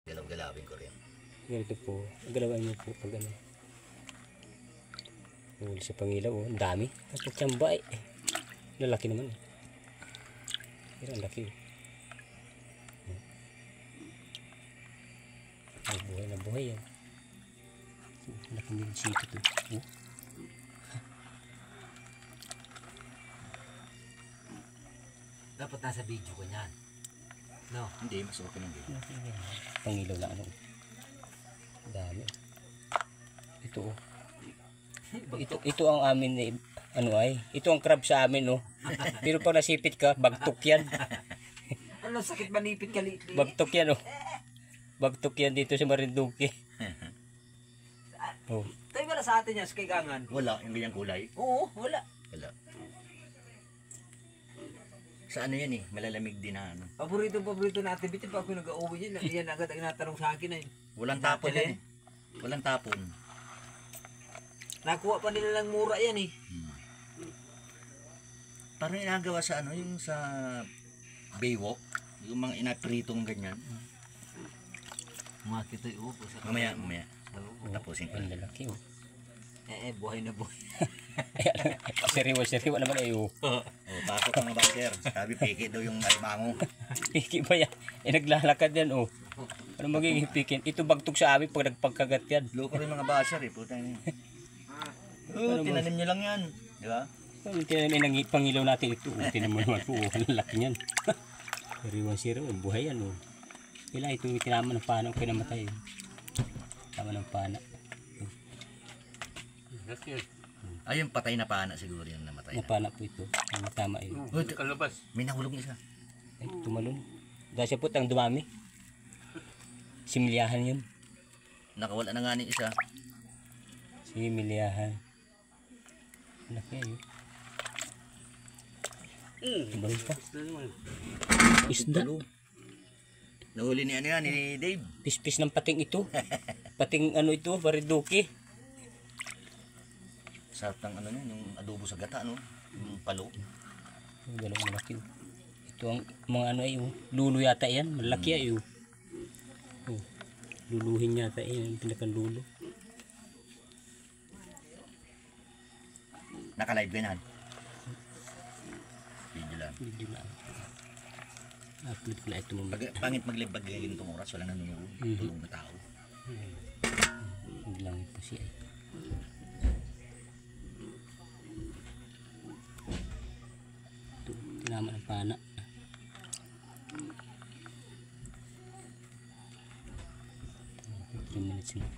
Galaw-galawin ko rin. Ganito po. Galawan niyo po pag ano. Huli sa pangilaw. Oh. Ang dami. Tapos tiyamba eh. Lalaki naman eh. Pero ang laki eh. Ay, buhay na buhay yan. Laki ng sito to. Oh. Dapat nasa video ko niyan. No? Hindi, mas okay ng video. Pangilaw na ano. Dami. Ito oh. Ito ang amin eh, ano ay. Ito ang crab sa amin oh. Pero pag nasipit ka, bagtok yan. Ano sakit manipit ka li? Bagtok yan oh. Bagtok yan dito sa Marinduque. Oh. Tayo wala sa atin yan sa Kigangan. Wala, yung ganyang kulay? Oo, wala. Wala. Sa ano yan eh, malalamig din na ano. Paborito natin. Bitin pa ako nag-uwi yan. Yan agad ang natanong sa akin eh. Walang tapon yan eh. Walang tapon. Nakuha pa nila ng mura yan eh. Parang inagawa sa ano, yung sa Baywalk. Yung mga inapritong ganyan. Mga kito'y upo. Mamaya. Tapusin ko. Ang lalaki oh. Buhay na buhay. Sariwa naman eh oh. Pasok mga basker. Sabi piki daw yung alimango. Piki ba yan? Eh naglalakad yan oh. Ano magiging pikin? Ito bagtok sa amin pag nagpagkagat yan. Loko rin mga basker eh. Puta yun. Tinanim nyo lang yan. Di ba? Tinanim ng pangilaw natin ito. Tinan mo naman po. Ang laki niyan. Sariwa. Buhay yan oh. Kailan ito tinama ng pana. Okay namatay. Tama ng pana. Ayun, patay na pana siguro yan namatay na. Napana po ito. Tama yun. Kalabas. May nahulog isa. Ay, tumalon. Dahil siya po ang dumami. Similyahan yun. Nakawala na nga ni isa. Similyahan. Laki ayun. Tumalon pa. Isda. Nahuli ni ano yan, ni Dave. Pispis ng pating ito. Pating ano ito, Marinduque. Sarap ng ano niya, yung adobo sa gata, no? Yung palo. Dalawang malaki. Ito ang mga ano ay, lulo yata yan. Malaki ay. Luluhin yata yan, yung pinakang lulo. Naka-live ba yan? Video lang. Upload ko na ito mo. Pangit mag-live pag ganitong oras, wala nanonood. Tulong na tao. Hindi lang ito siya. Ito, tinama ng pana. 3 minutes na.